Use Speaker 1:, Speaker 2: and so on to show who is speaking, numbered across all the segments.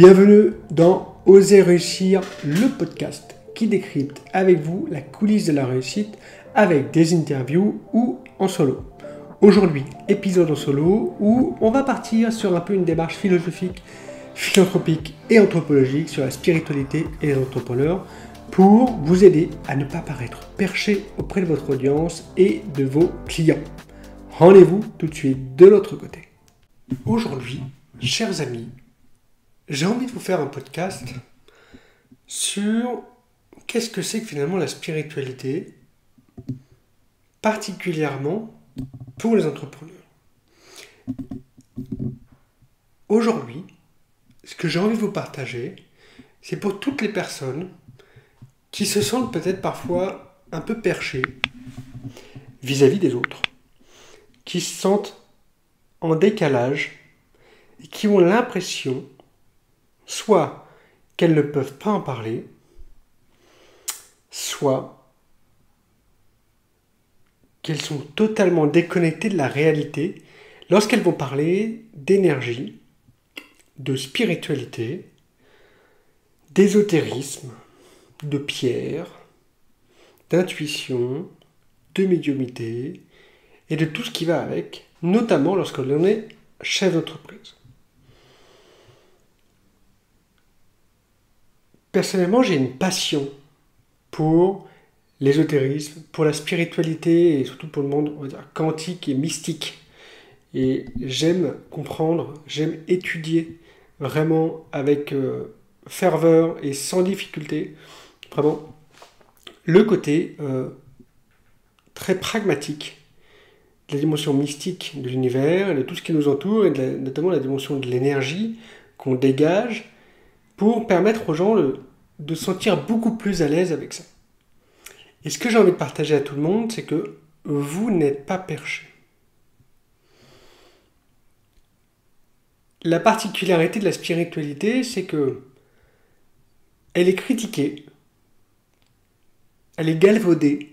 Speaker 1: Bienvenue dans Oser réussir, le podcast qui décrypte avec vous la coulisse de la réussite avec des interviews ou en solo. Aujourd'hui, épisode en solo où on va partir sur un peu une démarche philosophique, philanthropique et anthropologique sur la spiritualité et les entrepreneurs pour vous aider à ne pas paraître perché auprès de votre audience et de vos clients. Rendez-vous tout de suite de l'autre côté. Aujourd'hui, chers amis, j'ai envie de vous faire un podcast sur qu'est-ce que c'est que finalement la spiritualité, particulièrement pour les entrepreneurs. Aujourd'hui, ce que j'ai envie de vous partager, c'est pour toutes les personnes qui se sentent peut-être parfois un peu perchées vis-à-vis des autres, qui se sentent en décalage et qui ont l'impression soit qu'elles ne peuvent pas en parler, soit qu'elles sont totalement déconnectées de la réalité lorsqu'elles vont parler d'énergie, de spiritualité, d'ésotérisme, de pierre, d'intuition, de médiumnité et de tout ce qui va avec, notamment lorsque l'on est chef d'entreprise. Personnellement, j'ai une passion pour l'ésotérisme, pour la spiritualité et surtout pour le monde, on va dire, quantique et mystique. Et j'aime comprendre, j'aime étudier vraiment avec ferveur et sans difficulté, vraiment, le côté très pragmatique de la dimension mystique de l'univers, de tout ce qui nous entoure, et notamment la dimension de l'énergie qu'on dégage, pour permettre aux gens de se sentir beaucoup plus à l'aise avec ça. Et ce que j'ai envie de partager à tout le monde, c'est que vous n'êtes pas perché. La particularité de la spiritualité, c'est que elle est critiquée, elle est galvaudée,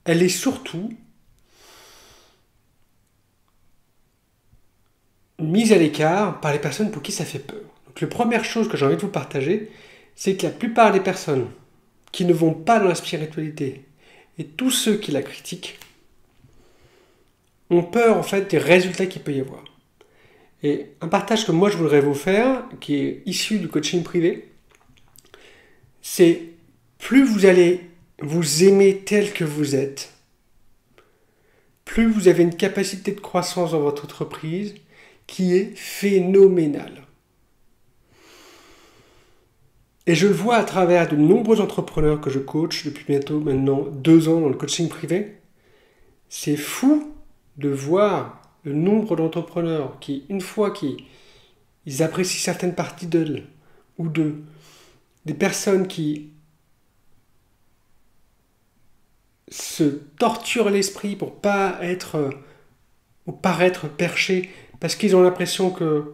Speaker 1: elle est surtout mise à l'écart par les personnes pour qui ça fait peur. Donc la première chose que j'ai envie de vous partager, c'est que la plupart des personnes qui ne vont pas dans la spiritualité et tous ceux qui la critiquent ont peur en fait des résultats qu'il peut y avoir. Et un partage que moi je voudrais vous faire, qui est issu du coaching privé, c'est plus vous allez vous aimer tel que vous êtes, plus vous avez une capacité de croissance dans votre entreprise qui est phénoménale. Et je le vois à travers de nombreux entrepreneurs que je coach depuis bientôt maintenant 2 ans dans le coaching privé. C'est fou de voir le nombre d'entrepreneurs qui, une fois qu'ils apprécient certaines parties d'eux, ou des personnes qui se torturent l'esprit pour pas être ou paraître perchés parce qu'ils ont l'impression que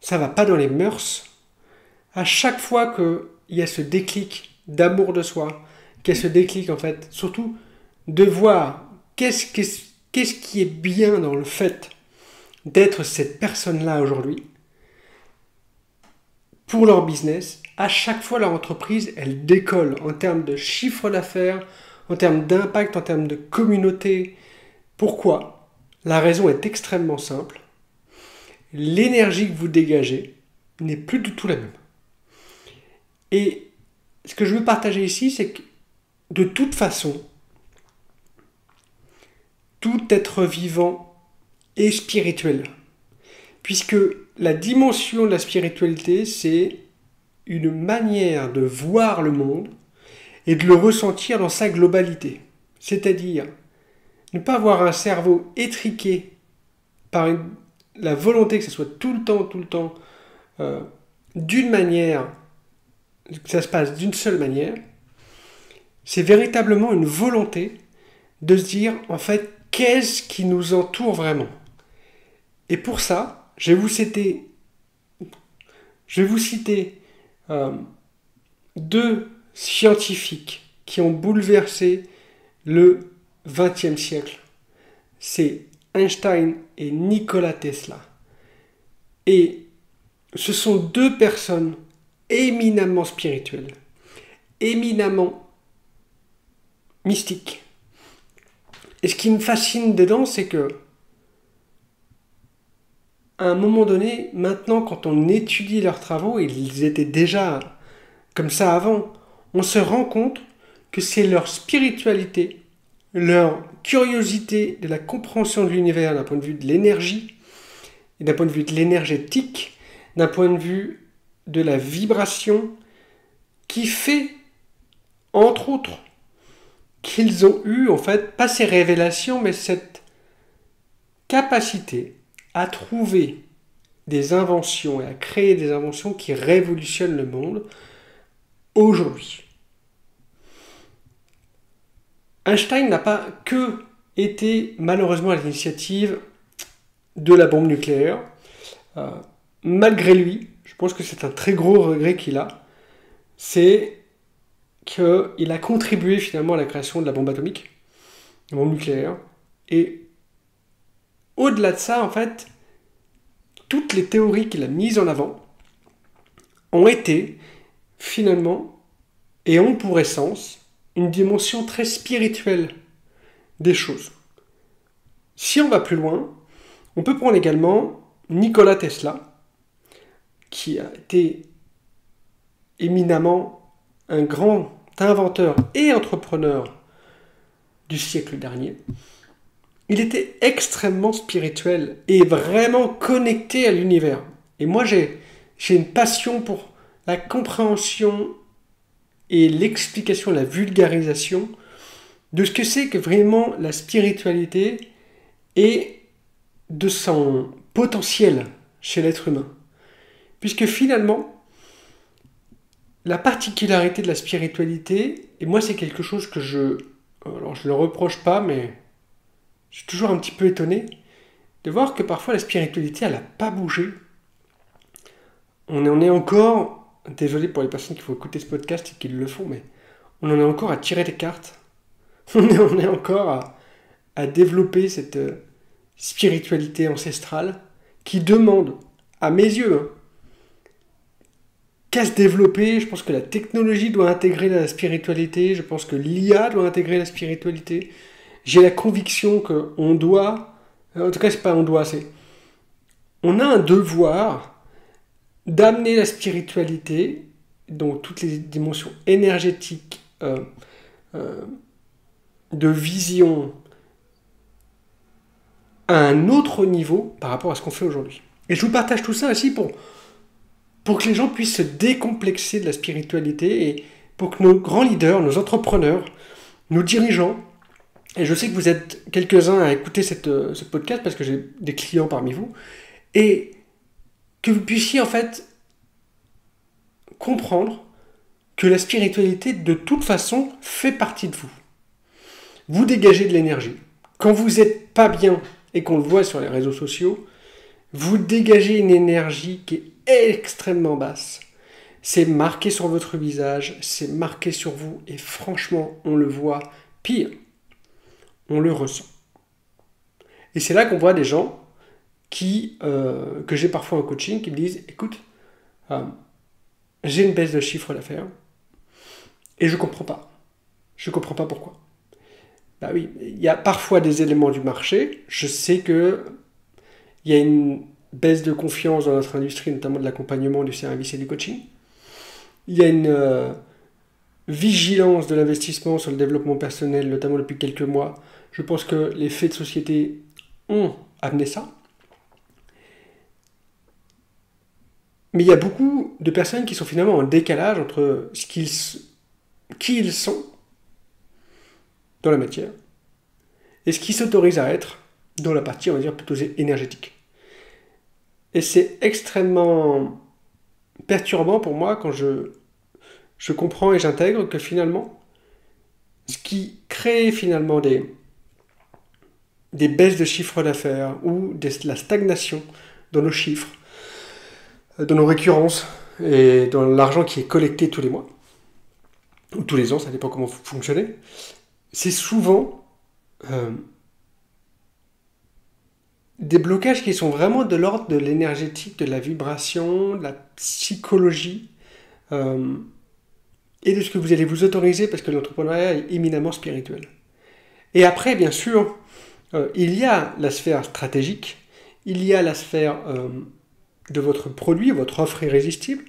Speaker 1: ça va pas dans les mœurs. À chaque fois qu'il y a ce déclic d'amour de soi, qu'il y a ce déclic en fait, surtout de voir qu'est-ce qui est bien dans le fait d'être cette personne-là aujourd'hui, pour leur business, à chaque fois leur entreprise, elle décolle en termes de chiffre d'affaires, en termes d'impact, en termes de communauté. Pourquoi ? La raison est extrêmement simple. L'énergie que vous dégagez n'est plus du tout la même. Et ce que je veux partager ici, c'est que de toute façon, tout être vivant est spirituel. Puisque la dimension de la spiritualité, c'est une manière de voir le monde et de le ressentir dans sa globalité. C'est-à-dire ne pas avoir un cerveau étriqué par la volonté que ce soit tout le temps, d'une manière, que ça se passe d'une seule manière. C'est véritablement une volonté de se dire, en fait, qu'est-ce qui nous entoure vraiment ? Et pour ça, je vais vous citer 2 scientifiques qui ont bouleversé le XXe siècle. C'est Einstein et Nikola Tesla. Et ce sont deux personnes éminemment spirituelles, éminemment mystiques. Et ce qui me fascine dedans, c'est que à un moment donné, maintenant, quand on étudie leurs travaux, ils étaient déjà comme ça avant, on se rend compte que c'est leur spiritualité, leur curiosité de la compréhension de l'univers d'un point de vue de l'énergie, et d'un point de vue de l'énergétique, d'un point de vue de la vibration, qui fait, entre autres, qu'ils ont eu, en fait, pas ces révélations, mais cette capacité à trouver des inventions et à créer des inventions qui révolutionnent le monde aujourd'hui. Einstein n'a pas que été malheureusement à l'initiative de la bombe nucléaire. Malgré lui, je pense que c'est un très gros regret qu'il a, c'est qu'il a contribué finalement à la création de la bombe atomique, la bombe nucléaire. Et au-delà de ça, en fait, toutes les théories qu'il a mises en avant ont été finalement, et ont pour essence, une dimension très spirituelle des choses. Si on va plus loin, on peut prendre également Nikola Tesla, qui a été éminemment un grand inventeur et entrepreneur du siècle dernier. Il était extrêmement spirituel et vraiment connecté à l'univers. Et moi, j'ai une passion pour la compréhension et l'explication, la vulgarisation de ce que c'est que vraiment la spiritualité et de son potentiel chez l'être humain. Puisque finalement, la particularité de la spiritualité, et moi c'est quelque chose que alors je le reproche pas, mais je suis toujours un petit peu étonné de voir que parfois la spiritualité, elle n'a pas bougé. On en est encore, désolé pour les personnes qui vont écouter ce podcast et qui le font, mais on en est encore à tirer des cartes. On est encore à développer cette spiritualité ancestrale qui demande, à mes yeux, qu'à se développer. Je pense que la technologie doit intégrer la spiritualité, je pense que l'IA doit intégrer la spiritualité. J'ai la conviction qu'on doit, en tout cas c'est pas on doit, c'est on a un devoir d'amener la spiritualité, donc toutes les dimensions énergétiques, de vision, à un autre niveau par rapport à ce qu'on fait aujourd'hui. Et je vous partage tout ça aussi pour que les gens puissent se décomplexer de la spiritualité et pour que nos grands leaders, nos entrepreneurs, nos dirigeants, et je sais que vous êtes quelques-uns à écouter ce podcast parce que j'ai des clients parmi vous, et que vous puissiez en fait comprendre que la spiritualité de toute façon fait partie de vous. Vous dégagez de l'énergie. Quand vous n'êtes pas bien et qu'on le voit sur les réseaux sociaux, vous dégagez une énergie qui est extrêmement basse. C'est marqué sur votre visage, c'est marqué sur vous et franchement, on le voit. Pire, on le ressent. Et c'est là qu'on voit des gens que j'ai parfois en coaching qui me disent « Écoute, j'ai une baisse de chiffre d'affaires et je comprends pas. Je comprends pas pourquoi. » Bah oui, il y a parfois des éléments du marché. Je sais que il y a une baisse de confiance dans notre industrie, notamment de l'accompagnement, du service et du coaching. Il y a une vigilance de l'investissement sur le développement personnel, notamment depuis quelques mois. Je pense que les faits de société ont amené ça. Mais il y a beaucoup de personnes qui sont finalement en décalage entre qui ils sont dans la matière et ce qu'ils s'autorisent à être dans la partie, on va dire, plutôt énergétique. Et c'est extrêmement perturbant pour moi quand je comprends et j'intègre que finalement, ce qui crée finalement des baisses de chiffre d'affaires ou de la stagnation dans nos chiffres, dans nos récurrences et dans l'argent qui est collecté tous les mois, ou tous les ans, ça dépend comment vous fonctionnez, c'est souvent des blocages qui sont vraiment de l'ordre de l'énergétique, de la vibration, de la psychologie, euh, et de ce que vous allez vous autoriser parce que l'entrepreneuriat est éminemment spirituel. Et après, bien sûr, il y a la sphère stratégique, il y a la sphère de votre produit, votre offre irrésistible,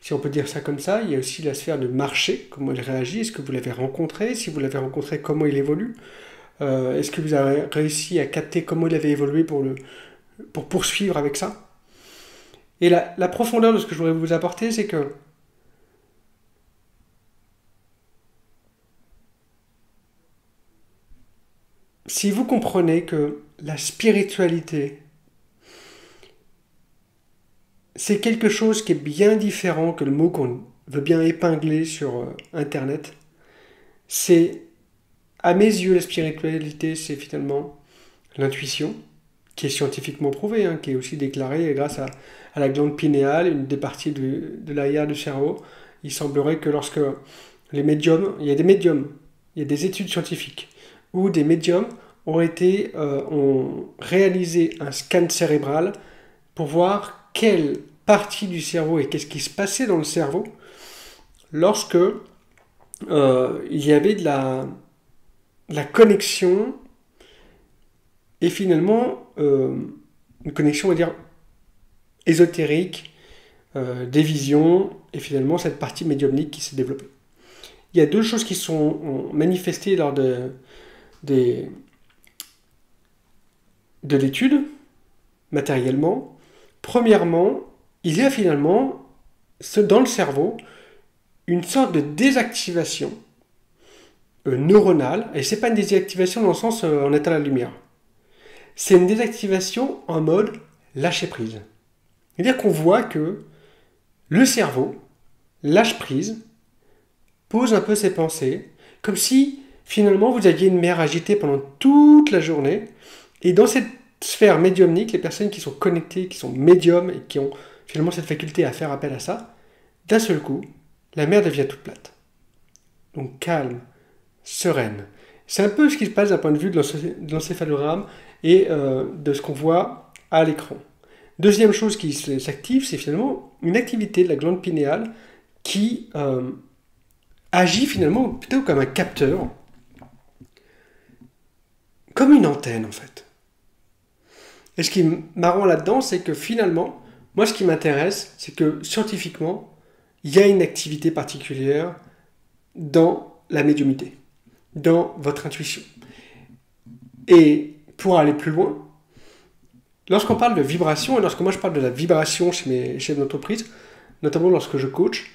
Speaker 1: si on peut dire ça comme ça. Il y a aussi la sphère de marché, comment il réagit, est-ce que vous l'avez rencontré, si vous l'avez rencontré, comment il évolue, est-ce que vous avez réussi à capter comment il avait évolué pour poursuivre avec ça. Et la profondeur de ce que je voudrais vous apporter, c'est que si vous comprenez que la spiritualité, c'est quelque chose qui est bien différent que le mot qu'on veut bien épingler sur Internet, c'est, à mes yeux, la spiritualité, c'est finalement l'intuition, qui est scientifiquement prouvée, hein, qui est aussi déclarée grâce à la glande pinéale, une des parties de l'arrière du cerveau. Il semblerait que lorsque les médiums, il y a des médiums, il y a des études scientifiques, où des médiums ont réalisé un scan cérébral pour voir quelle partie du cerveau et qu'est-ce qui se passait dans le cerveau lorsque il y avait de la connexion et finalement une connexion, on va dire, ésotérique, des visions et finalement cette partie médiumnique qui s'est développée. Il y a deux choses qui sont manifestées lors de l'étude, matériellement. Premièrement, il y a finalement dans le cerveau une sorte de désactivation neuronale, et c'est pas une désactivation dans le sens on éteint la lumière. C'est une désactivation en mode lâcher prise. C'est-à-dire qu'on voit que le cerveau lâche prise, pose un peu ses pensées, comme si finalement vous aviez une mer agitée pendant toute la journée, et dans cette sphère médiumnique, les personnes qui sont connectées, qui sont médiums et qui ont finalement cette faculté à faire appel à ça, d'un seul coup, la mer devient toute plate. Donc calme, sereine. C'est un peu ce qui se passe d'un point de vue de l'encéphalogramme et de ce qu'on voit à l'écran. Deuxième chose qui s'active, c'est finalement une activité de la glande pinéale qui agit finalement plutôt comme un capteur, comme une antenne en fait. Et ce qui est marrant là-dedans, c'est que finalement, moi ce qui m'intéresse, c'est que scientifiquement, il y a une activité particulière dans la médiumnité, dans votre intuition. Et pour aller plus loin, lorsqu'on parle de vibration, et lorsque moi je parle de la vibration chez mes chefs d'entreprise, notamment lorsque je coach,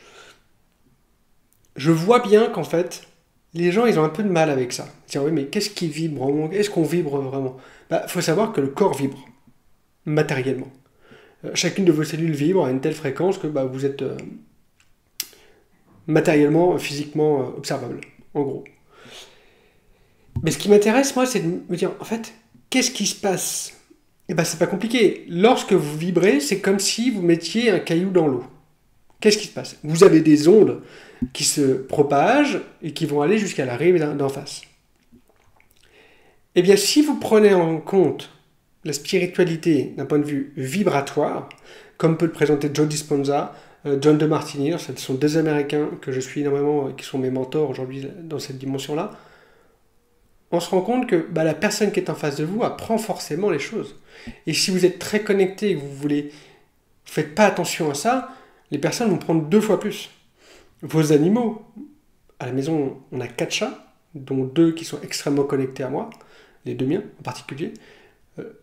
Speaker 1: je vois bien qu'en fait, les gens ils ont un peu de mal avec ça. Dire oui, mais qu'est-ce qui vibre vraiment? Est-ce qu'on vibre vraiment? Faut savoir que le corps vibre, matériellement. Chacune de vos cellules vibre à une telle fréquence que vous êtes matériellement, physiquement observable, en gros. Mais ce qui m'intéresse, moi, c'est de me dire, en fait, qu'est-ce qui se passe? C'est pas compliqué. Lorsque vous vibrez, c'est comme si vous mettiez un caillou dans l'eau. Qu'est-ce qui se passe? Vous avez des ondes qui se propagent et qui vont aller jusqu'à la rive d'en face. Eh bien, si vous prenez en compte la spiritualité d'un point de vue vibratoire, comme peut le présenter Joe Dispenza, John DeMartini, ce sont deux Américains que je suis énormément, qui sont mes mentors aujourd'hui dans cette dimension-là, on se rend compte que la personne qui est en face de vous apprend forcément les choses. Et si vous êtes très connecté et que vous faites pas attention à ça, les personnes vont prendre 2 fois plus. Vos animaux, à la maison, on a 4 chats, dont 2 qui sont extrêmement connectés à moi, les 2 miens en particulier.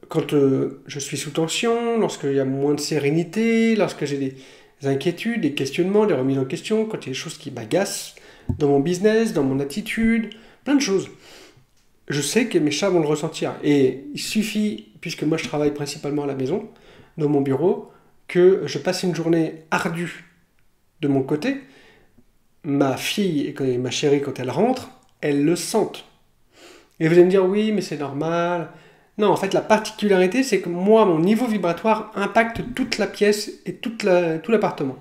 Speaker 1: Quand je suis sous tension, lorsqu'il y a moins de sérénité, lorsque j'ai des inquiétudes, des questionnements, des remises en question, quand il y a des choses qui m'agacent dans mon business, dans mon attitude, plein de choses. Je sais que mes chats vont le ressentir. Et il suffit, puisque moi je travaille principalement à la maison, dans mon bureau, que je passe une journée ardue de mon côté. Ma fille et ma chérie, quand elle rentre, elles le sentent. Et vous allez me dire, oui, mais c'est normal. Non, en fait, la particularité, c'est que moi, mon niveau vibratoire impacte toute la pièce et tout l'appartement.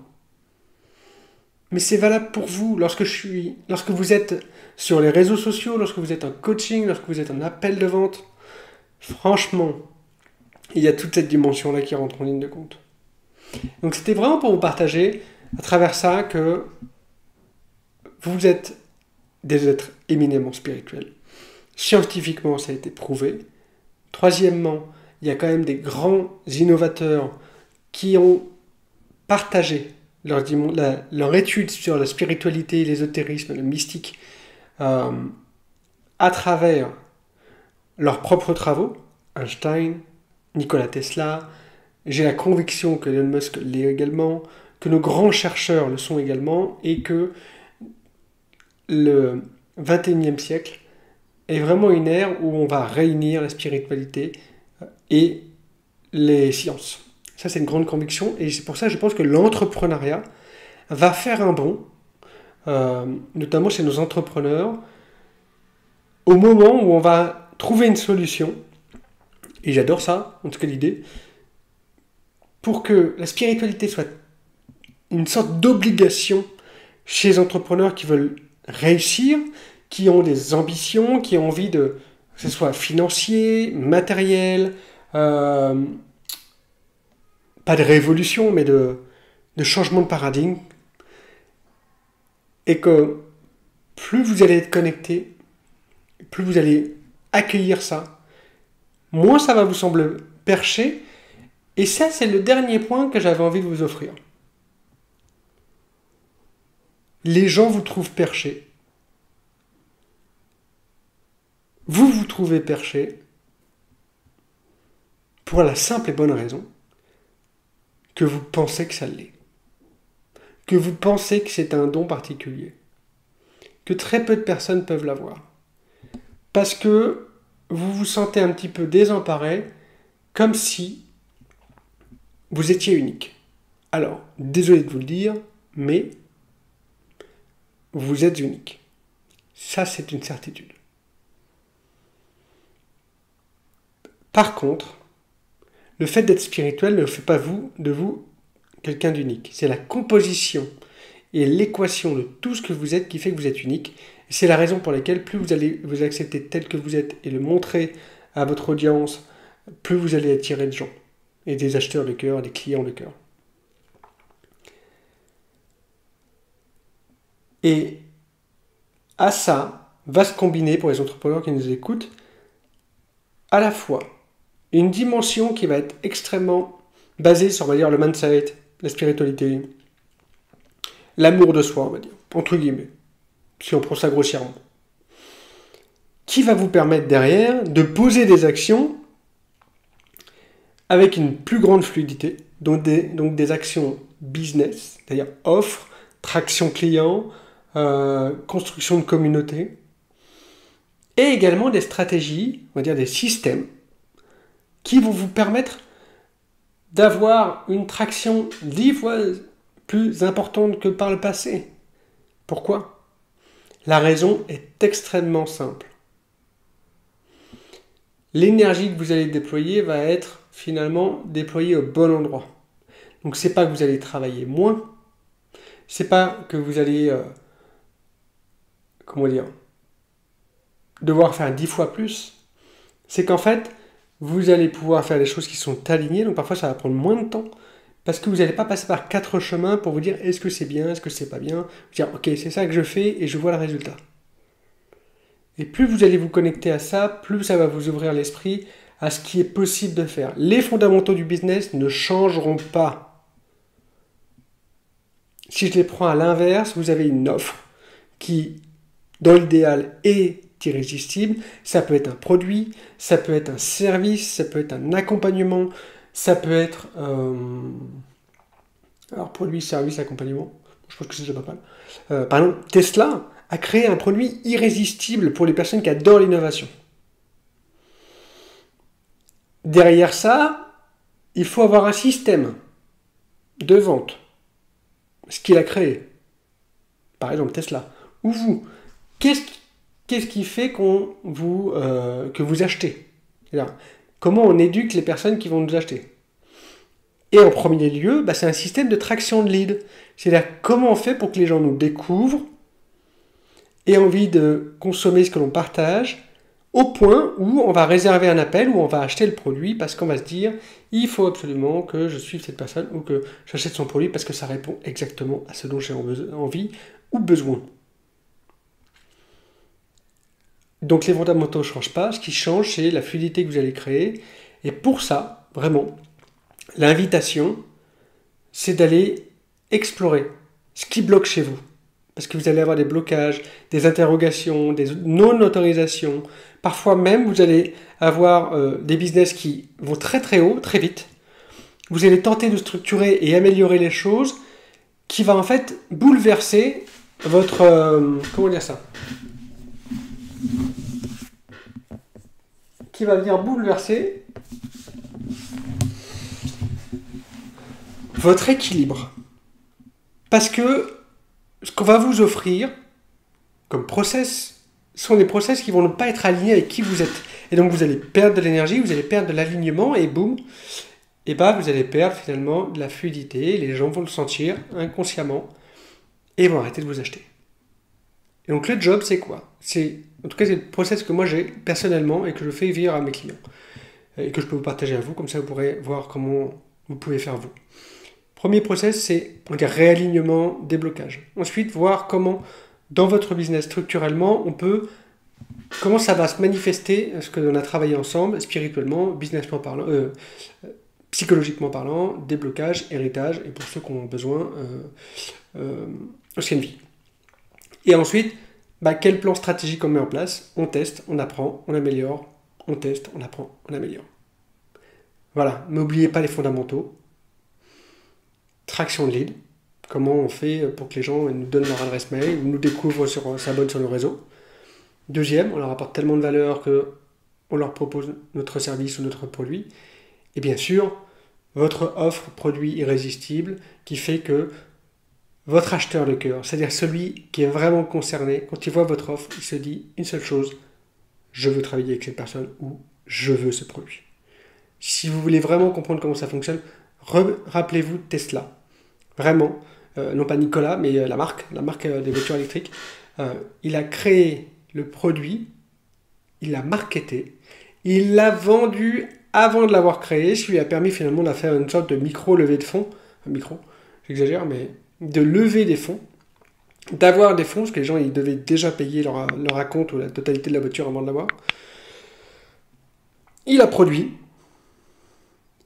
Speaker 1: Mais c'est valable pour vous. Lorsque vous êtes sur les réseaux sociaux, lorsque vous êtes en coaching, lorsque vous êtes en appel de vente, franchement, il y a toute cette dimension-là qui rentre en ligne de compte. Donc c'était vraiment pour vous partager à travers ça que vous êtes des êtres éminemment spirituels. Scientifiquement, ça a été prouvé. Troisièmement, il y a quand même des grands innovateurs qui ont partagé leur étude sur la spiritualité, l'ésotérisme, le mystique à travers leurs propres travaux. Einstein, Nikola Tesla, j'ai la conviction que Elon Musk l'est également, que nos grands chercheurs le sont également, et que le 21e siècle est vraiment une ère où on va réunir la spiritualité et les sciences. Ça, c'est une grande conviction, et c'est pour ça que je pense que l'entrepreneuriat va faire un bond, notamment chez nos entrepreneurs, au moment où on va trouver une solution, et j'adore ça, en tout cas l'idée, pour que la spiritualité soit une sorte d'obligation chez les entrepreneurs qui veulent réussir, qui ont des ambitions, qui ont envie de, que ce soit financier, matériel, pas de révolution, mais de changement de paradigme. Et que plus vous allez être connecté, plus vous allez accueillir ça, moins ça va vous sembler perché. Et ça, c'est le dernier point que j'avais envie de vous offrir. Les gens vous trouvent perché. Vous vous trouvez perché pour la simple et bonne raison que vous pensez que ça l'est. Que vous pensez que c'est un don particulier. Que très peu de personnes peuvent l'avoir. Parce que vous vous sentez un petit peu désemparé, comme si vous étiez unique. Alors, désolé de vous le dire, mais vous êtes unique. Ça, c'est une certitude. Par contre, le fait d'être spirituel ne fait pas de vous quelqu'un d'unique. C'est la composition et l'équation de tout ce que vous êtes qui fait que vous êtes unique. Et c'est la raison pour laquelle plus vous allez vous accepter tel que vous êtes et le montrer à votre audience, plus vous allez attirer de gens et des acheteurs de cœur, des clients de cœur. Et à ça va se combiner pour les entrepreneurs qui nous écoutent à la fois une dimension qui va être extrêmement basée sur, on va dire, le mindset, la spiritualité, l'amour de soi, on va dire, entre guillemets, si on prend ça grossièrement, qui va vous permettre derrière de poser des actions avec une plus grande fluidité, donc des actions business, c'est-à-dire offre, traction client, construction de communauté, et également des stratégies, on va dire des systèmes, qui vont vous permettre d'avoir une traction 10 fois plus importante que par le passé. Pourquoi ? La raison est extrêmement simple. L'énergie que vous allez déployer va être finalement déployée au bon endroit. Donc c'est pas que vous allez travailler moins, c'est pas que vous allez devoir faire 10 fois plus. C'est qu'en fait, vous allez pouvoir faire des choses qui sont alignées, donc parfois ça va prendre moins de temps, parce que vous n'allez pas passer par 4 chemins pour vous dire est-ce que c'est bien, est-ce que c'est pas bien. Vous dire ok, c'est ça que je fais et je vois le résultat. Et plus vous allez vous connecter à ça, plus ça va vous ouvrir l'esprit à ce qui est possible de faire. Les fondamentaux du business ne changeront pas. Si je les prends à l'inverse, vous avez une offre qui, dans l'idéal, est irrésistible. Ça peut être un produit, ça peut être un service, ça peut être un accompagnement, ça peut être... Alors, produit, service, accompagnement, je pense que c'est déjà pas mal. Par exemple, Tesla a créé un produit irrésistible pour les personnes qui adorent l'innovation. Derrière ça, il faut avoir un système de vente. Ce qu'il a créé. Par exemple, Tesla. Ou vous. Qu'est-ce qui fait que vous achetez ? C'est-à-dire, comment on éduque les personnes qui vont nous acheter ? Et en premier lieu, c'est un système de traction de lead. C'est-à-dire, comment on fait pour que les gens nous découvrent, aient envie de consommer ce que l'on partage, au point où on va réserver un appel, où on va acheter le produit parce qu'on va se dire il faut absolument que je suive cette personne ou que j'achète son produit parce que ça répond exactement à ce dont j'ai envie ou besoin. Donc les fondamentaux ne changent pas, ce qui change c'est la fluidité que vous allez créer. Et pour ça, vraiment, l'invitation, c'est d'aller explorer ce qui bloque chez vous. Parce que vous allez avoir des blocages, des interrogations, des non-autorisations. Parfois même, vous allez avoir des business qui vont très très haut, très vite. Vous allez tenter de structurer et améliorer les choses qui va en fait bouleverser votre... comment dire ça? Qui va venir bouleverser votre équilibre. Parce que ce qu'on va vous offrir comme process sont des process qui vont ne pas être alignés avec qui vous êtes. Et donc vous allez perdre de l'énergie, vous allez perdre de l'alignement et boum, et bah vous allez perdre finalement de la fluidité, les gens vont le sentir inconsciemment et vont arrêter de vous acheter. Et donc le job c'est quoi? En tout cas c'est le process que moi j'ai personnellement et que je fais vivre à mes clients. Et que je peux vous partager à vous, comme ça vous pourrez voir comment vous pouvez faire vous. Premier process, c'est on dit réalignement, déblocage. Ensuite, voir comment, dans votre business structurellement, comment ça va se manifester, ce que l'on a travaillé ensemble, spirituellement, businessment parlant, psychologiquement parlant, déblocage, héritage, et pour ceux qui ont besoin, ancienne vie. Et ensuite, quel plan stratégique on met en place? On teste, on apprend, on améliore, on teste, on apprend, on améliore. Voilà, n'oubliez pas les fondamentaux. Traction de lead, comment on fait pour que les gens nous donnent leur adresse mail, nous découvrent, s'abonnent sur nos réseaux. Deuxième, on leur apporte tellement de valeur qu'on leur propose notre service ou notre produit. Et bien sûr, votre offre produit irrésistible qui fait que votre acheteur de cœur, c'est-à-dire celui qui est vraiment concerné, quand il voit votre offre, il se dit une seule chose, je veux travailler avec cette personne ou je veux ce produit. Si vous voulez vraiment comprendre comment ça fonctionne, rappelez-vous de Tesla. Vraiment, non pas Nicolas, mais la marque des voitures électriques. Il a créé le produit, il l'a marketé, il l'a vendu avant de l'avoir créé, ce qui lui a permis finalement de faire une sorte de micro-levée de fonds. J'exagère, mais de lever des fonds, d'avoir des fonds, parce que les gens ils devaient déjà payer leur acompte ou la totalité de la voiture avant de l'avoir. Il a produit,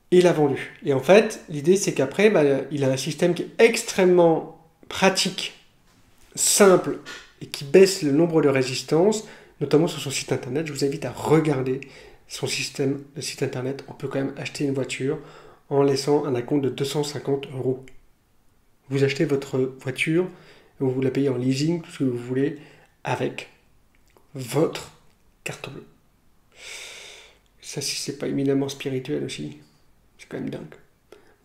Speaker 1: et il a vendu. Et en fait, l'idée c'est qu'après, il a un système qui est extrêmement pratique, simple, et qui baisse le nombre de résistances, notamment sur son site internet. Je vous invite à regarder son système, le site internet. On peut quand même acheter une voiture en laissant un acompte de 250 €. Vous achetez votre voiture, vous la payez en leasing, tout ce que vous voulez, avec votre carte bleue. Ça, si c'est pas éminemment spirituel aussi, c'est quand même dingue.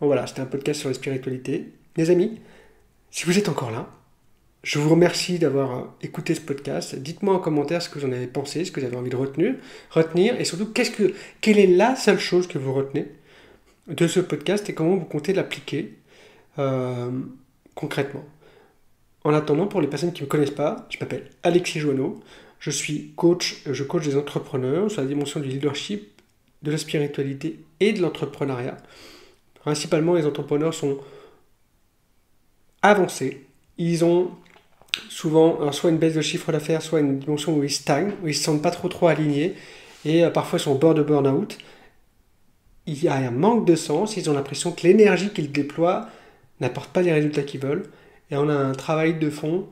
Speaker 1: Bon voilà, c'était un podcast sur la spiritualité. Les amis, si vous êtes encore là, je vous remercie d'avoir écouté ce podcast. Dites-moi en commentaire ce que vous en avez pensé, ce que vous avez envie de retenir et surtout, quelle est la seule chose que vous retenez de ce podcast et comment vous comptez l'appliquer concrètement. En attendant, pour les personnes qui ne me connaissent pas, je m'appelle Alexis Joanneau, je suis coach, je coach des entrepreneurs sur la dimension du leadership, de la spiritualité et de l'entrepreneuriat. Principalement, les entrepreneurs sont avancés. Ils ont souvent soit une baisse de chiffre d'affaires, soit une dimension où ils stagnent, où ils ne se sentent pas trop alignés, et parfois ils sont au bord de burn-out. Il y a un manque de sens, ils ont l'impression que l'énergie qu'ils déploient n'apporte pas les résultats qu'ils veulent, et on a un travail de fond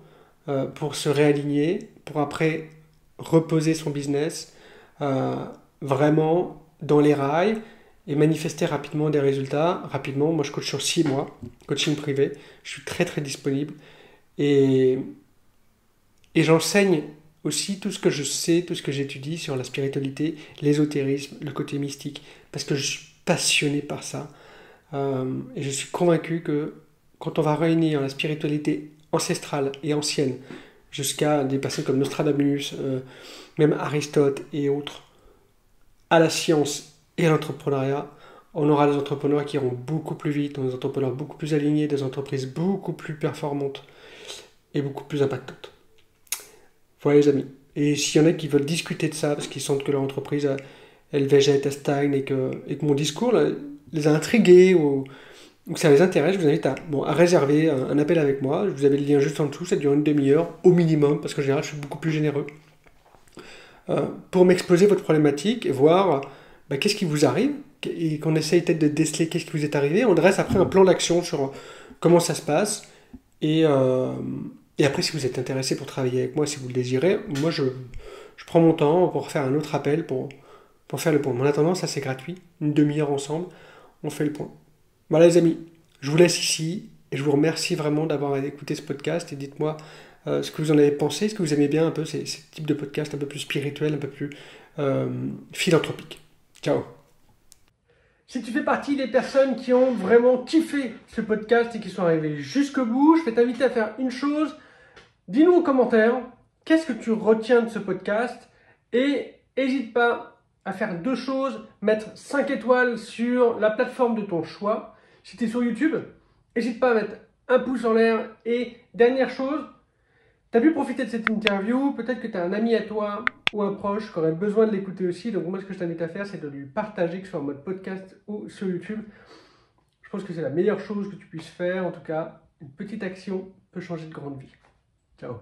Speaker 1: pour se réaligner, pour après reposer son business vraiment dans les rails et manifester rapidement des résultats. Rapidement, moi je coach sur 6 mois, coaching privé, je suis très très disponible et j'enseigne aussi tout ce que je sais, tout ce que j'étudie sur la spiritualité, l'ésotérisme, le côté mystique, parce que je suis passionné par ça et je suis convaincu que quand on va réunir la spiritualité ancestrale et ancienne jusqu'à des personnes comme Nostradamus, même Aristote et autres, à la science et à l'entrepreneuriat, on aura des entrepreneurs qui iront beaucoup plus vite, des entrepreneurs beaucoup plus alignés, des entreprises beaucoup plus performantes et beaucoup plus impactantes. Voilà les amis, Et s'il y en a qui veulent discuter de ça, parce qu'ils sentent que leur entreprise, elle végète, elle stagne, et que mon discours là, les a intrigués, ou que ça les intéresse, je vous invite à réserver un appel avec moi. Vous avez le lien juste en dessous, ça dure une demi-heure au minimum, parce qu'en général, je suis beaucoup plus généreux. Pour m'exposer votre problématique et voir qu'est-ce qui vous arrive, et qu'on essaye peut-être de déceler qu'est-ce qui vous est arrivé. On dresse après un plan d'action sur comment ça se passe. Et, euh, et après, si vous êtes intéressé pour travailler avec moi, si vous le désirez, moi je prends mon temps pour faire un autre appel pour faire le point. Mais en attendant, ça c'est gratuit, une demi-heure ensemble, on fait le point. Voilà les amis, je vous laisse ici et je vous remercie vraiment d'avoir écouté ce podcast et dites-moi ce que vous en avez pensé, est-ce que vous aimez bien un peu ces types de podcasts un peu plus spirituels, un peu plus philanthropiques. Ciao. Si tu fais partie des personnes qui ont vraiment kiffé ce podcast et qui sont arrivées jusqu'au bout, je vais t'inviter à faire une chose. Dis-nous en commentaire qu'est-ce que tu retiens de ce podcast et n'hésite pas à faire deux choses, mettre 5 étoiles sur la plateforme de ton choix. Si tu es sur YouTube, n'hésite pas à mettre un pouce en l'air. Et dernière chose, tu as pu profiter de cette interview, peut-être que tu as un ami à toi ou un proche qui aurait besoin de l'écouter aussi. Donc moi, ce que je t'invite à faire, c'est de lui partager, que ce soit en mode podcast ou sur YouTube. Je pense que c'est la meilleure chose que tu puisses faire. En tout cas, une petite action peut changer de grande vie. Ciao.